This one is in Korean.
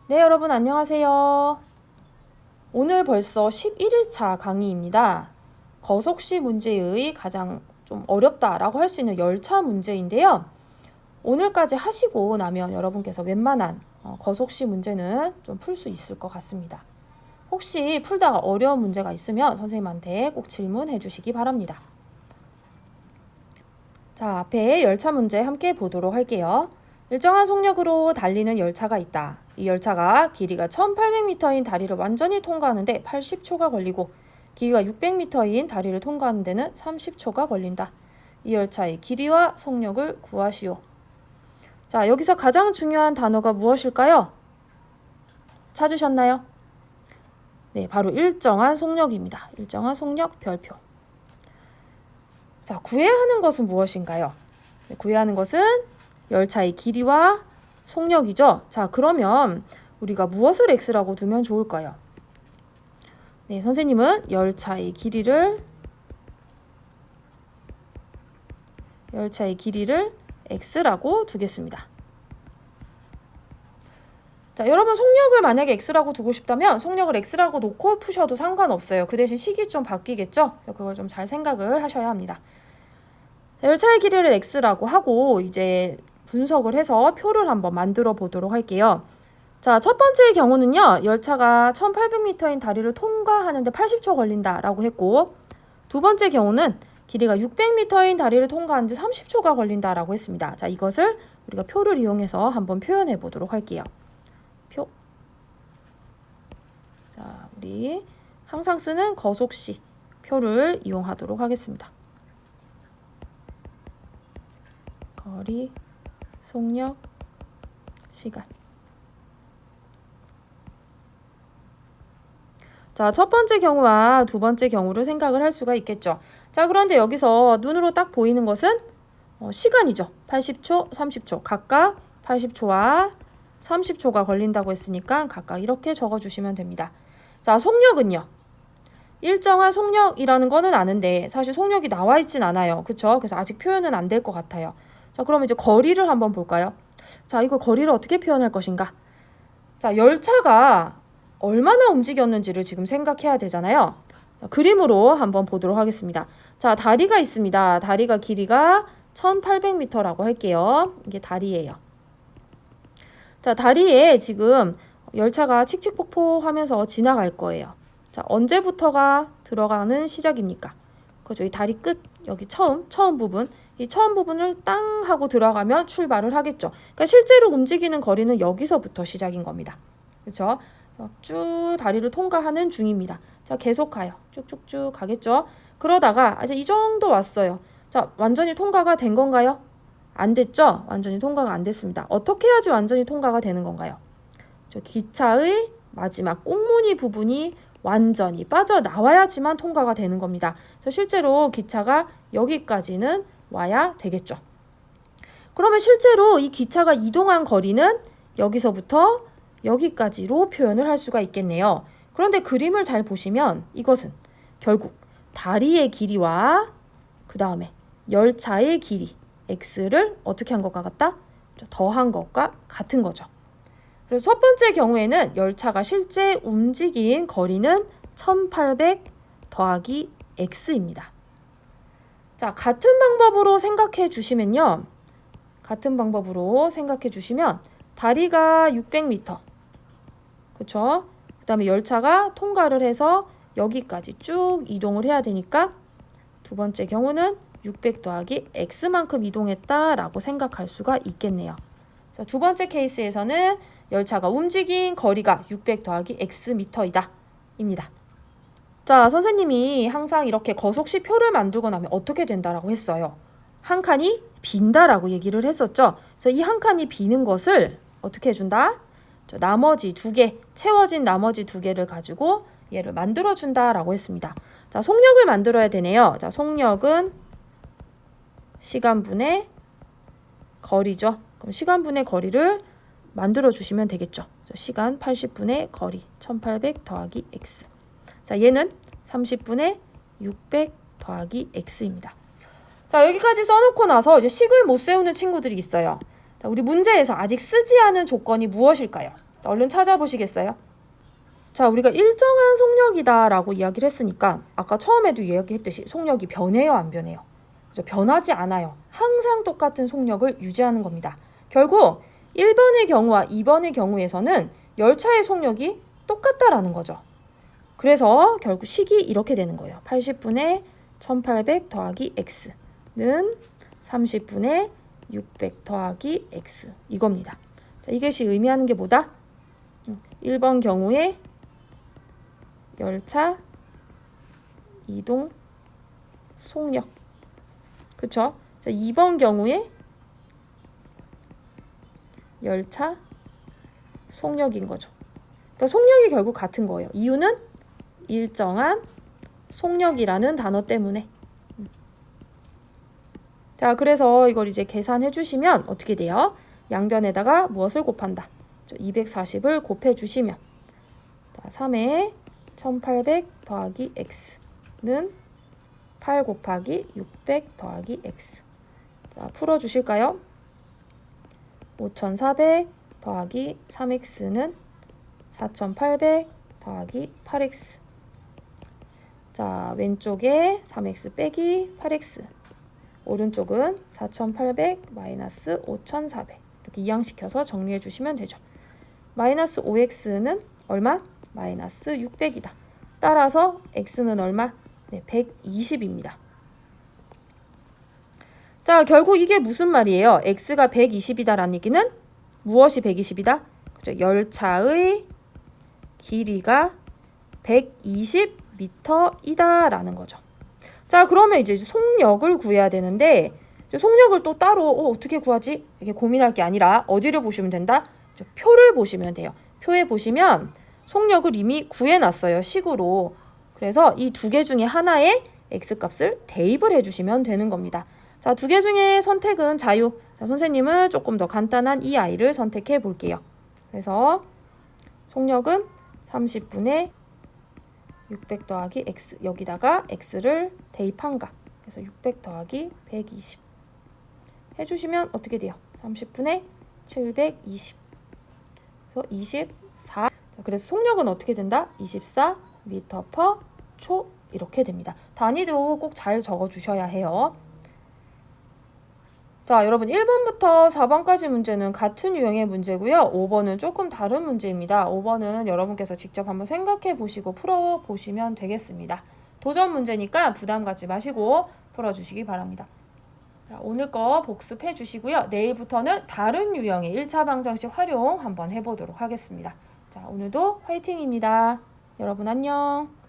네, 여러분 안녕하세요. 오늘 벌써 11일차 강의입니다. 거속시 문제의 가장 좀 어렵다라고 할 수 있는 열차 문제인데요. 오늘까지 하시고 나면 여러분께서 웬만한 거속시 문제는 좀 풀 수 있을 것 같습니다. 혹시 풀다가 어려운 문제가 있으면 선생님한테 꼭 질문해 주시기 바랍니다. 자, 앞에 열차 문제 함께 보도록 할게요. 일정한 속력으로 달리는 열차가 있다. 이 열차가 길이가 1800m인 다리를 완전히 통과하는데 80초가 걸리고 길이가 600m인 다리를 통과하는 데는 30초가 걸린다. 이 열차의 길이와 속력을 구하시오. 자, 여기서 가장 중요한 단어가 무엇일까요? 찾으셨나요? 네, 바로 일정한 속력입니다. 일정한 속력 별표. 자, 구해야 하는 것은 무엇인가요? 네, 구해야 하는 것은 열차의 길이와 속력이죠. 자, 그러면 우리가 무엇을 x라고 두면 좋을까요? 네, 선생님은 열차의 길이를 x라고 두겠습니다. 자, 여러분 속력을 만약에 x라고 두고 싶다면 속력을 x라고 놓고 푸셔도 상관없어요. 그 대신 식이 좀 바뀌겠죠? 그걸 좀 잘 생각을 하셔야 합니다. 자, 열차의 길이를 x라고 하고 이제 분석을 해서 표를 한번 만들어 보도록 할게요. 자, 첫 번째의 경우는요. 열차가 1800m인 다리를 통과하는데 80초 걸린다라고 했고 두 번째 경우는 길이가 600m인 다리를 통과하는데 30초가 걸린다라고 했습니다. 자, 이것을 우리가 표를 이용해서 한번 표현해 보도록 할게요. 표. 자, 우리 항상 쓰는 거속시 표를 이용하도록 하겠습니다. 거리, 속력, 시간. 자, 첫 번째 경우와 두 번째 경우를 생각을 할 수가 있겠죠. 자, 그런데 여기서 눈으로 딱 보이는 것은 시간이죠. 80초, 30초. 각각 80초와 30초가 걸린다고 했으니까 각각 이렇게 적어주시면 됩니다. 자, 속력은요. 일정한 속력이라는 거는 아는데 사실 속력이 나와 있진 않아요. 그쵸? 그래서 아직 표현은 안 될 것 같아요. 자, 그러면 이제 거리를 한번 볼까요? 자, 이거 거리를 어떻게 표현할 것인가? 자, 열차가 얼마나 움직였는지를 지금 생각해야 되잖아요. 자, 그림으로 한번 보도록 하겠습니다. 자, 다리가 있습니다. 다리가 길이가 1800m라고 할게요. 이게 다리예요. 자, 다리에 지금 열차가 칙칙폭폭 하면서 지나갈 거예요. 자, 언제부터가 들어가는 시작입니까? 그죠? 이 다리 끝, 여기 처음 부분. 이 처음 부분을 땅 하고 들어가면 출발을 하겠죠. 그러니까 실제로 움직이는 거리는 여기서부터 시작인 겁니다. 그렇죠? 쭉 다리를 통과하는 중입니다. 자, 계속 가요. 쭉쭉쭉 가겠죠. 그러다가 이제 이 정도 왔어요. 자, 완전히 통과가 된 건가요? 안 됐죠? 완전히 통과가 안 됐습니다. 어떻게 해야지 완전히 통과가 되는 건가요? 저 기차의 마지막 꽁무니 부분이 완전히 빠져나와야지만 통과가 되는 겁니다. 그래서 실제로 기차가 여기까지는 와야 되겠죠. 그러면 실제로 이 기차가 이동한 거리는 여기서부터 여기까지로 표현을 할 수가 있겠네요. 그런데 그림을 잘 보시면 이것은 결국 다리의 길이와 그 다음에 열차의 길이 x를 어떻게 한 것과 같다? 더한 것과 같은 거죠. 그래서 첫 번째 경우에는 열차가 실제 움직인 거리는 1800 더하기 x입니다. 자, 같은 방법으로 생각해 주시면 다리가 600m. 그쵸? 그 다음에 열차가 통과를 해서 여기까지 쭉 이동을 해야 되니까 두 번째 경우는 600 더하기 x만큼 이동했다라고 생각할 수가 있겠네요. 자, 두 번째 케이스에서는 열차가 움직인 거리가 600 더하기 xm이다. 입니다. 자, 선생님이 항상 이렇게 거속시 표를 만들고 나면 어떻게 된다라고 했어요. 한 칸이 빈다라고 얘기를 했었죠. 그래서 이 한 칸이 비는 것을 어떻게 해준다? 나머지 두 개, 채워진 나머지 두 개를 가지고 얘를 만들어준다라고 했습니다. 자, 속력을 만들어야 되네요. 자, 속력은 시간분의 거리죠. 그럼 시간분의 거리를 만들어주시면 되겠죠. 시간 80분의 거리 1800 더하기 x. 자, 얘는 30분의 600 더하기 x입니다. 자, 여기까지 써놓고 나서 이제 식을 못 세우는 친구들이 있어요. 자, 우리 문제에서 아직 쓰지 않은 조건이 무엇일까요? 얼른 찾아보시겠어요? 자, 우리가 일정한 속력이다라고 이야기를 했으니까 아까 처음에도 이야기했듯이 속력이 변해요, 안 변해요? 그죠? 변하지 않아요. 항상 똑같은 속력을 유지하는 겁니다. 결국 1번의 경우와 2번의 경우에서는 열차의 속력이 똑같다라는 거죠. 그래서 결국 식이 이렇게 되는 거예요. 80분의 1800 더하기 x는 30분의 600 더하기 x 이겁니다. 자, 이것이 의미하는 게 뭐다? 1번 경우에 열차 이동 속력. 그쵸? 자, 2번 경우에 열차 속력인 거죠. 그러니까 속력이 결국 같은 거예요. 이유는 일정한 속력이라는 단어 때문에. 자, 그래서 이걸 이제 계산해 주시면 어떻게 돼요? 양변에다가 무엇을 곱한다? 240을 곱해 주시면 자, 3에 1800 더하기 x는 8 곱하기 600 더하기 x. 자, 풀어 주실까요? 5400 더하기 3x는 4800 더하기 8x. 자, 왼쪽에 3x 빼기 8x. 오른쪽은 4800 마이너스 5400. 이렇게 이항시켜서 정리해 주시면 되죠. 마이너스 5x는 얼마? 마이너스 600이다. 따라서 x는 얼마? 네, 120입니다. 자, 결국 이게 무슨 말이에요? x가 120이다라는 얘기는 무엇이 120이다? 그죠? 열차의 길이가 120m이다라는 거죠. 자, 그러면 이제 속력을 구해야 되는데 속력을 또 따로 어떻게 구하지? 이게 고민할 게 아니라 어디를 보시면 된다? 표를 보시면 돼요. 표에 보시면 속력을 이미 구해놨어요. 식으로. 그래서 이 두 개 중에 하나에 x값을 대입을 해주시면 되는 겁니다. 자, 두 개 중에 선택은 자유. 자, 선생님은 조금 더 간단한 이 아이를 선택해 볼게요. 그래서 속력은 30분의 600 더하기 x. 여기다가 x를 대입한가. 그래서 600 더하기 120 해주시면 어떻게 돼요? 30분의 720. 그래서 24. 자, 그래서 속력은 어떻게 된다? 24m/초 이렇게 됩니다. 단위도 꼭 잘 적어주셔야 해요. 자, 여러분 1번부터 4번까지 문제는 같은 유형의 문제고요. 5번은 조금 다른 문제입니다. 5번은 여러분께서 직접 한번 생각해 보시고 풀어보시면 되겠습니다. 도전 문제니까 부담 갖지 마시고 풀어주시기 바랍니다. 자, 오늘 거 복습해 주시고요. 내일부터는 다른 유형의 1차 방정식 활용 한번 해보도록 하겠습니다. 자, 오늘도 화이팅입니다. 여러분 안녕.